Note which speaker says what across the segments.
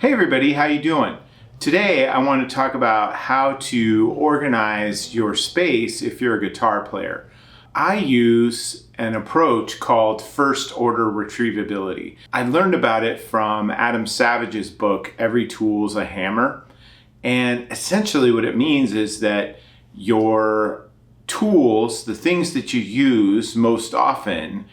Speaker 1: Hey everybody, how you doing? Today I want to talk about how to organize your space if you're a guitar player. I use an approach called first order retrievability. I learned about it from Adam Savage's book, Every Tool's a Hammer. And essentially what it means is that your tools, the things that you use most often,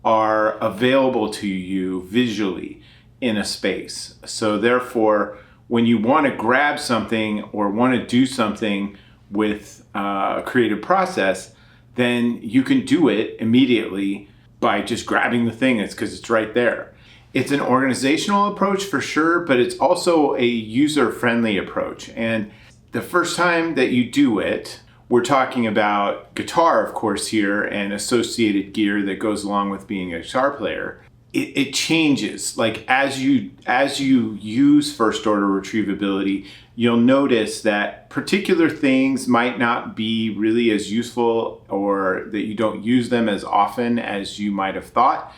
Speaker 1: are available to you visually in a space. So therefore, when you want to grab something or want to do something with a creative process, then you can do it immediately by just grabbing the thing. It's because it's right there. It's an organizational approach for sure, but it's also a user-friendly approach. And the first time that you do it, we're talking about guitar, of course, here, and associated gear that goes along with being a guitar player. It changes. Like as you use first order retrievability, you'll notice that particular things might not be really as useful, or that you don't use them as often as you might have thought.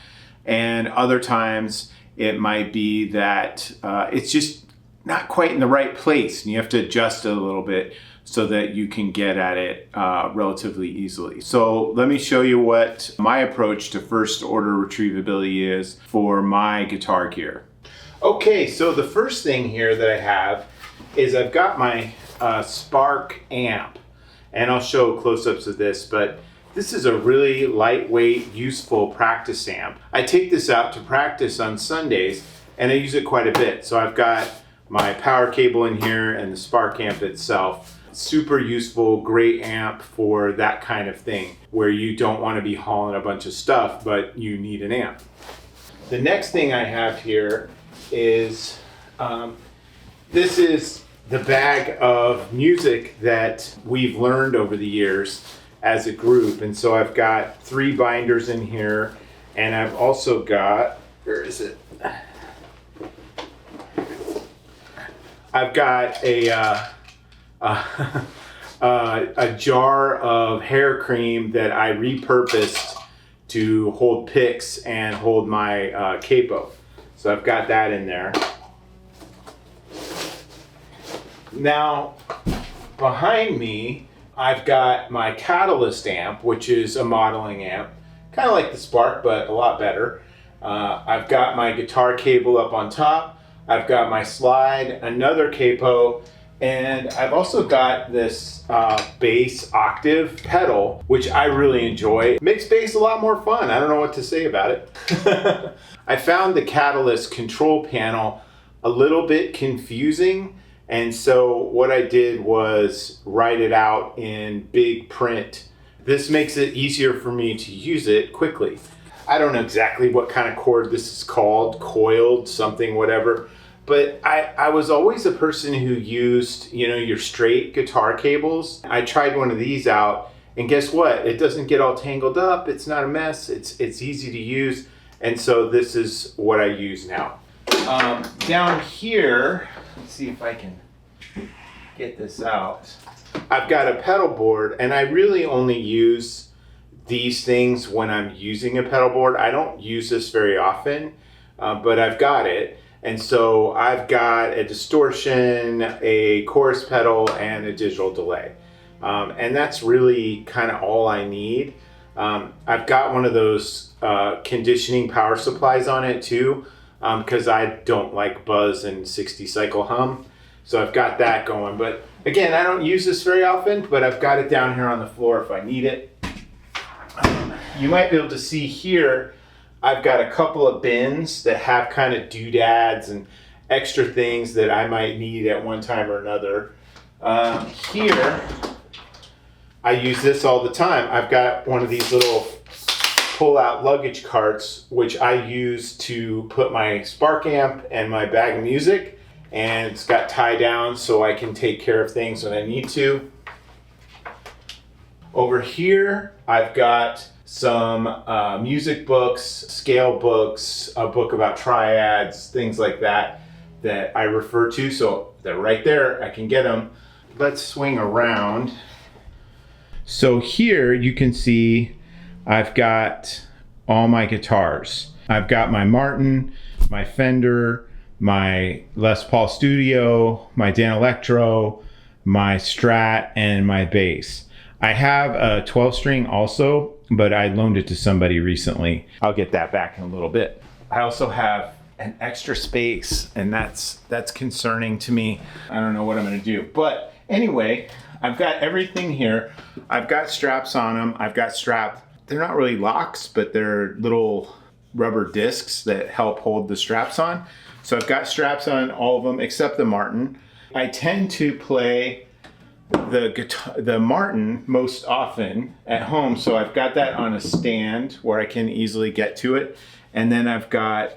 Speaker 1: And other times it might be that it's just not quite in the right place and you have to adjust it a little bit so that you can get at it relatively easily. So let me show you what my approach to first order retrievability is for my guitar gear. Okay, so the first thing here that I have is I've got my Spark amp, and I'll show close-ups of this, but this is a really lightweight, useful practice amp. I take this out to practice on Sundays and I use it quite a bit. So I've got my power cable in here and the Spark amp itself. Super useful, great amp for that kind of thing where you don't want to be hauling a bunch of stuff, but you need an amp. The next thing I have here is, this is the bag of music that we've learned over the years as a group. And so I've got 3 binders in here, and I've also got, where is it? I've got a jar of hair cream that I repurposed to hold picks and hold my capo. So I've got that in there. Now, behind me, I've got my Catalyst amp, which is a modeling amp, kind of like the Spark, but a lot better. I've got my guitar cable up on top. I've got my slide, another capo, and I've also got this bass octave pedal, which I really enjoy. It makes bass a lot more fun. I don't know what to say about it. I found the Catalyst control panel a little bit confusing, and so what I did was write it out in big print. This makes it easier for me to use it quickly. I don't know exactly what kind of cord this is called, coiled something, whatever. But I was always a person who used, your straight guitar cables. I tried one of these out, and guess what? It doesn't get all tangled up. It's not a mess. It's easy to use. And so this is what I use now. Down here, let's see if I can get this out. I've got a pedal board, and I really only use these things when I'm using a pedal board. I don't use this very often, but I've got it. And so I've got a distortion, a chorus pedal, and a digital delay. And that's really kind of all I need. I've got one of those conditioning power supplies on it too, because I don't like buzz and 60 cycle hum. So I've got that going. But again, I don't use this very often, but I've got it down here on the floor if I need it. You might be able to see here, I've got a couple of bins that have kind of doodads and extra things that I might need at one time or another. Here, I use this all the time. I've got one of these little pull-out luggage carts, which I use to put my Spark amp and my bag of music, and it's got tie down so I can take care of things when I need to. Over here, I've got some music books, scale books, a book about triads, things like that I refer to. So they're right there, I can get them. Let's swing around. So here you can see I've got all my guitars. I've got my Martin, my Fender, my Les Paul Studio, my Dan Electro, my Strat, and my bass. I have a 12 string also, but I loaned it to somebody recently. I'll get that back in a little bit. I also have an extra space, and that's concerning to me. I don't know what I'm gonna do. But anyway, I've got everything here. I've got straps on them. I've got they're not really locks, but they're little rubber discs that help hold the straps on. So I've got straps on all of them except the Martin. I tend to play the Martin most often at home, so I've got that on a stand where I can easily get to it. And then I've got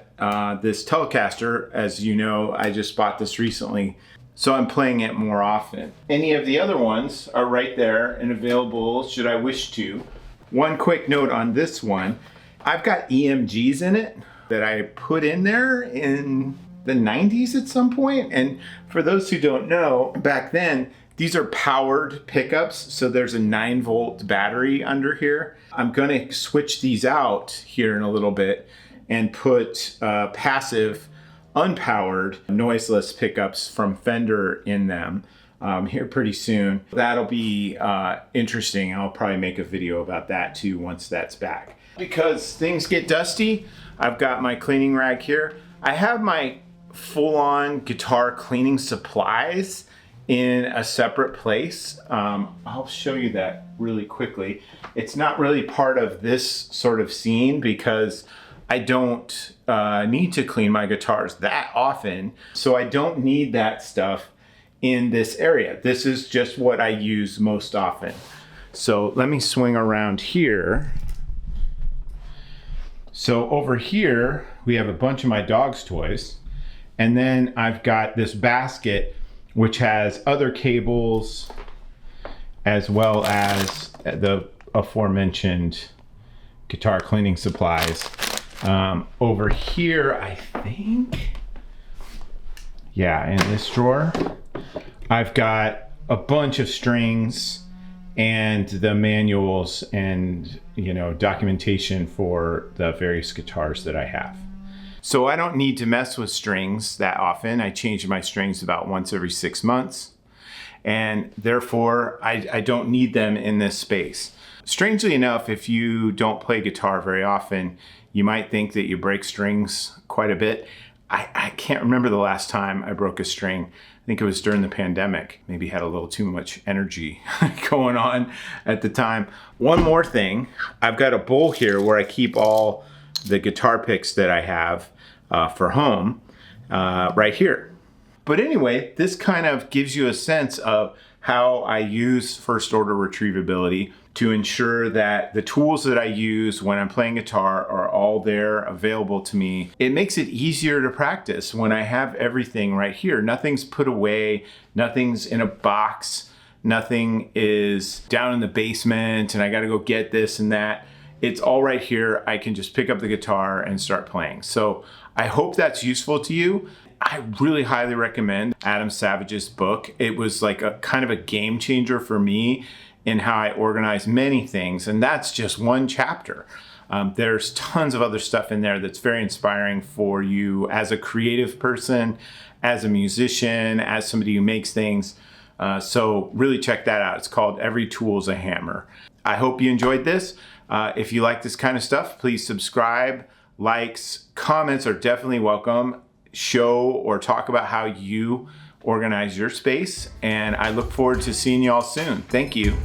Speaker 1: this Telecaster. As you know, I just bought this recently, so I'm playing it more often. Any of the other ones are right there and available should I wish to. One quick note on this one, I've got EMGs in it that I put in there in the 90s at some point. And for those who don't know, back then, these are powered pickups. So there's a 9-volt battery under here. I'm gonna switch these out here in a little bit and put passive, unpowered, noiseless pickups from Fender in them here pretty soon. That'll be interesting. I'll probably make a video about that too once that's back. Because things get dusty, I've got my cleaning rag here. I have my full-on guitar cleaning supplies in a separate place. I'll show you that really quickly. It's not really part of this sort of scene because I don't need to clean my guitars that often, so I don't need that stuff in this area. This is just what I use most often. So let me swing around here. So over here, we have a bunch of my dog's toys. And then I've got this basket, which has other cables, as well as the aforementioned guitar cleaning supplies. Over here, I think, yeah, in this drawer, I've got a bunch of strings and the manuals and, you know, documentation for the various guitars that I have. So I don't need to mess with strings that often. I change my strings about once every 6 months, and therefore I don't need them in this space. Strangely enough, if you don't play guitar very often, you might think that you break strings quite a bit. I can't remember the last time I broke a string. I think it was during the pandemic. Maybe had a little too much energy going on at the time. One more thing, I've got a bowl here where I keep all the guitar picks that I have for home right here. But anyway, this kind of gives you a sense of how I use first order retrievability to ensure that the tools that I use when I'm playing guitar are all there available to me. It makes it easier to practice when I have everything right here. Nothing's put away, nothing's in a box, nothing is down in the basement and I gotta go get this and that. It's all right here. I can just pick up the guitar and start playing. So I hope that's useful to you. I really highly recommend Adam Savage's book. It was like a kind of a game changer for me in how I organize many things, and that's just one chapter. There's tons of other stuff in there that's very inspiring for you as a creative person, as a musician, as somebody who makes things. So really check that out. It's called Every Tool's a Hammer. I hope you enjoyed this. If you like this kind of stuff, please subscribe. Likes, comments are definitely welcome. Show or talk about how you organize your space, and I look forward to seeing you all soon. Thank you.